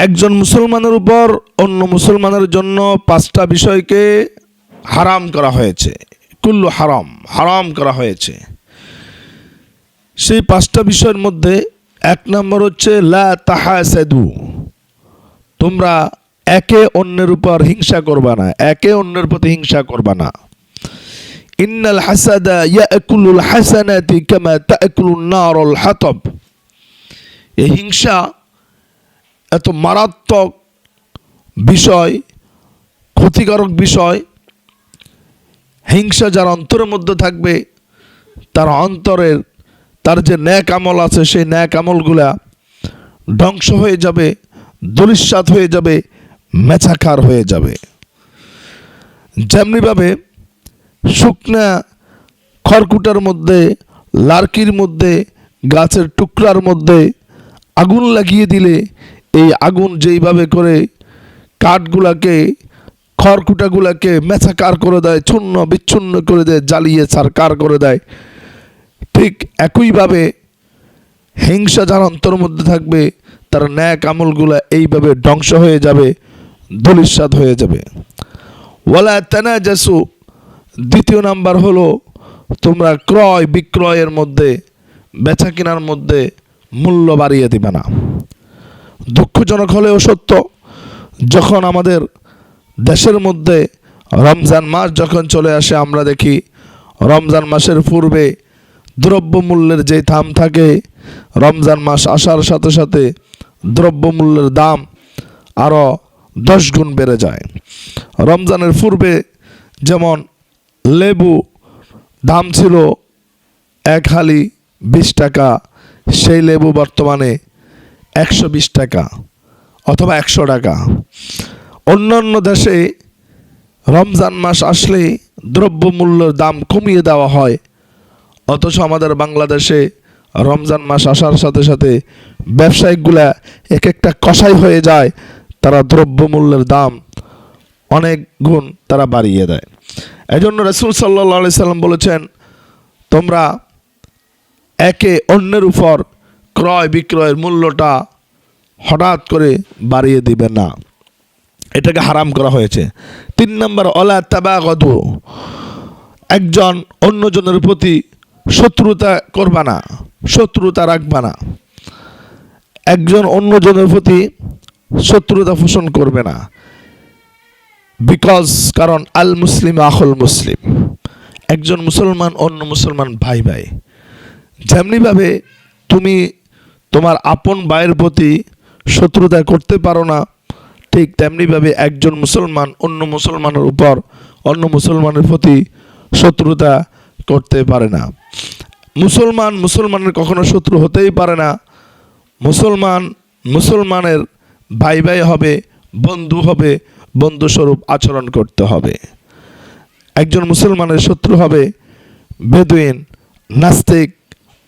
একজন মুসলমানের উপর অন্য মুসলমানের জন্য 5টা বিষয়কে হারাম করা হয়েছে, কুল্লু হারাম, হারাম করা হয়েছে। সেই 5টা বিষয়ের মধ্যে 1 নম্বর হচ্ছে লা তাহাসাদু, তোমরা একে অন্যের উপর হিংসা করবা না, একে অন্যের প্রতি হিংসা করবা না। ইন্নাল হাসাদা ইয়াকুলুল হাসানাতি কামা তাকুলুন নারুল হাতাব, এই হিংসা এত মারাত্মক বিষয়, ক্ষতিকারক বিষয়। হিংসা যার অন্তরের মধ্যে থাকবে, তার অন্তরের তার যে ন্যাক আমল আছে সেই ন্যাক আমলগুলা ধ্বংস হয়ে যাবে, ধূলিসাৎ হয়ে যাবে, মেছাকার হয়ে যাবে। যেমনিভাবে শুকনা খড়কুটার মধ্যে, লার্কির মধ্যে, গাছের টুকরার মধ্যে আগুন লাগিয়ে দিলে এই আগুন যেইভাবে করে কাঠগুলাকে, খড়কুটাগুলাকে মেছাকার করে দেয়, চূর্ণ বিচ্ছিন্ন করে দেয়, জ্বালিয়ে ছারকার করে দেয়, ঠিক একইভাবে হিংসা যার অন্তরের মধ্যে থাকবে তার ন্যাক আমলগুলা এইভাবে ধ্বংস হয়ে যাবে, ধূলিসাৎ হয়ে যাবে। ওয়ালা তানাজাসু, দ্বিতীয় নাম্বার হলো তোমরা ক্রয় বিক্রয়ের মধ্যে, বেচা কেনার মধ্যে মূল্য বাড়িয়ে দিবে না। দুঃখজনক হলেও সত্য, যখন আমাদের দেশের মধ্যে রমজান মাস যখন চলে আসে, আমরা দেখি রমজান মাসের পূর্বে দ্রব্যমূল্যের যে দাম থাকে, রমজান মাস আসার সাথে সাথে দ্রব্যমূল্যের দাম আরও 10 গুণ বেড়ে যায়। রমজানের পূর্বে যেমন লেবু দাম ছিল 1 হালি 20 টাকা, সেই লেবু বর্তমানে 120 টাকা অথবা 100 টাকা। অন্যান্য দেশে রমজান মাস আসলে দ্রব্যমূল্যের দাম কমিয়ে দেওয়া হয়, অথচ আমাদের বাংলাদেশে রমজান মাস আসার সাথে সাথে ব্যবসায়িকগুলা এক একটা কষাই হয়ে যায়, তারা দ্রব্যমূল্যের দাম অনেক গুণ তারা বাড়িয়ে দেয়। এজন্য রাসূল সাল্লাল্লাহু আলাইহি সাল্লাম বলেছেন, তোমরা একে অন্যের উপর ক্রয় বিক্রয়ের মূল্যটা হঠাৎ করে বাড়িয়ে দিবে না, এটাকে হারাম করা হয়েছে। 3 নম্বর ওয়ালা তাবাগাদু, একজন অন্যজনের প্রতি শত্রুতা করবা না, শত্রুতা রাখবা না, একজন অন্যজনের প্রতি শত্রুতা পোষণ করবে না। কারণ আল মুসলিম আখুল মুসলিম, একজন মুসলমান অন্য মুসলমান ভাই ভাই। যেমনিভাবে তুমি তোমার আপন ভাইয়ের প্রতি শত্রুতা করতে পারো না, ঠিক তেমনিভাবে একজন মুসলমান অন্য মুসলমানের উপর, অন্য মুসলমানের প্রতি শত্রুতা করতে পারে না। মুসলমান মুসলমানের কখনো শত্রু হতেই পারে না। মুসলমান মুসলমানের ভাই ভাই হবে, বন্ধু হবে, বন্ধুস্বরূপ আচরণ করতে হবে। একজন মুসলমানের শত্রু হবে বেদুইন, নাস্তিক,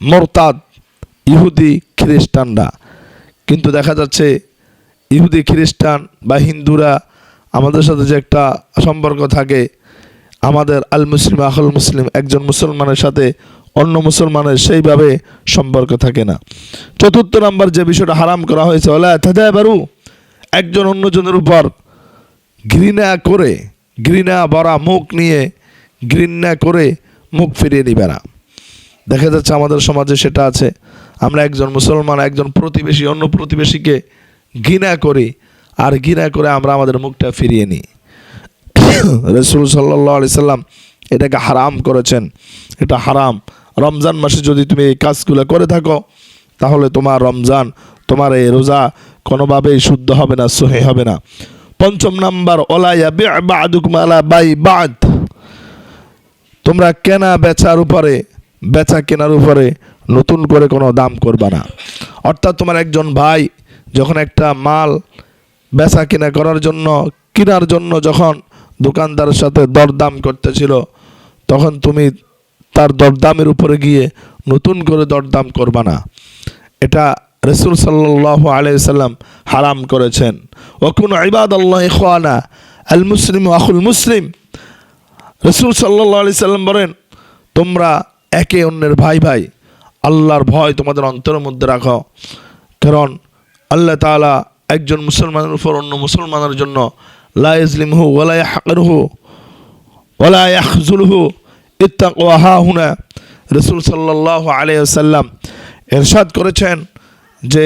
মোরতাদ, ইহুদি, খ্রিস্টানরা। কিন্তু দেখা যাচ্ছে ইহুদি, খ্রিস্টান বা হিন্দুরা আমাদের সাথে যে একটা সম্পর্ক থাকে, আমাদের আল মুসলিম আখুল মুসলিম, একজন মুসলমানের সাথে অন্য মুসলমানের সেইভাবে সম্পর্ক থাকে না। 4 নম্বর যে বিষয়টা হারাম করা হয়েছে, ওয়ালা তাদাবারু, একজন অন্যজনের উপর ঘৃণা করে, ঘৃণা ভরা মুখ নিয়ে ঘৃণা করে মুখ ফিরিয়ে নিবে না। দেখা যাচ্ছে আমাদের সমাজে সেটা আছে, আমরা একজন মুসলমান একজন প্রতিবেশী অন্য প্রতিবেশীকে ঘৃণা করি, আর ঘৃণা করে আমরা আমাদের মুখটা ফিরিয়ে নিই। রাসূল সাল্লাল্লাহু আলাইহি সাল্লাম এটাকে হারাম করেছেন, এটা হারাম। রমজান মাসে যদি তুমি এই কাজগুলো করে থাকো, তাহলে তোমার রমজান, তোমার এই রোজা কোনোভাবেই শুদ্ধ হবে না, সহিহ হবে না। 5 নম্বর ওয়ালা ইয়াবি' বা'দুকুম আলা বাই বা'দ, তোমরা কেনা বেচার উপরে, বেচা কেনার উপরে নতুন করে কোনো দাম করবা না। অর্থাৎ তোমার একজন ভাই যখন একটা মাল বেচা কেনা করার জন্য, কেনার জন্য যখন দোকানদারের সাথে দরদাম করতেছিল, তখন তুমি তার দরদামের উপরে গিয়ে নতুন করে দরদাম করবা না। এটা রাসূল সাল্লাল্লাহু আলাইহি সাল্লাম হারাম করেছেন। ওয়াকুনু ইবাদাল্লাহি ইখওয়ানা, আল মুসলিমু আখুল মুসলিম। রাসূল সাল্লাল্লাহু আলাইহি সাল্লাম বলেন, তোমরা একে অন্যের ভাই ভাই, আল্লাহর ভয় তোমাদের অন্তরের মধ্যে রাখো। কারণ আল্লাহ তাআলা একজন মুসলমানের উপর অন্য মুসলমানের জন্য লা ইয়াজলিমহু ওয়ালা ইয়াহকিরহু ওয়ালা ইয়াখযুলহু ইত্তাকওয়া হাহুনা। রাসূল সাল্লাল্লাহু আলাইহি ওয়াসাল্লাম ইরশাদ করেছেন যে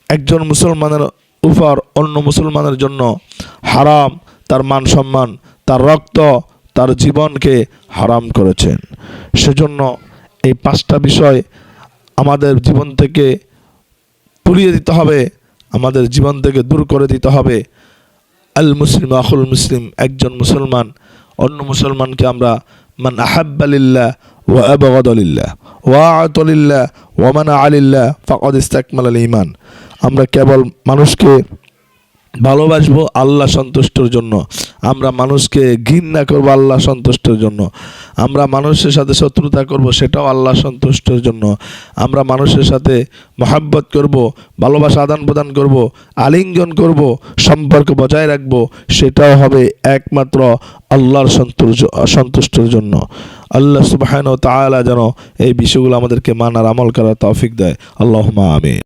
একজন মুসলমানের উপর অন্য মুসলমানের জন্য হারাম, তার মান সম্মান, তার রক্ত, তার জীবনকে হারাম করেছেন। সেজন্য এই 5টা বিষয় আমাদের জীবন থেকে পুড়িয়ে দিতে হবে, আমাদের জীবন থেকে দূর করে দিতে হবে। আল মুসলিম আখুল মুসলিম, একজন মুসলমান অন্য মুসলমানকে আমরা মান আহাব্বা লিল্লাহ ওয়া আবগাদা লিল্লাহ ওয়া আ'তা লিল্লাহ ওয়া মানা'a লিল্লাহ ফাকাদ ইসতাকমালাল ঈমান। আমরা কেবল মানুষকে ভালোবাসবো আল্লাহ সন্তুষ্টির জন্য, আমরা মানুষকে ঘৃণা করবো আল্লাহ সন্তুষ্টির জন্য, আমরা মানুষের সাথে শত্রুতা করব সেটাও আল্লাহ সন্তুষ্টির জন্য, আমরা মানুষের সাথে মহাব্বত করব, ভালোবাসা আদান প্রদান করব, আলিঙ্গন করব, সম্পর্ক বজায় রাখব, সেটাও হবে একমাত্র আল্লাহর সন্তুষ্টির জন্য। আল্লাহ সুবহানাহু ওয়া তাআলা যেন এই বিষয়গুলো আমাদেরকে মানার আমল করার তৌফিক দেয়। আল্লাহুম্মা আমিন।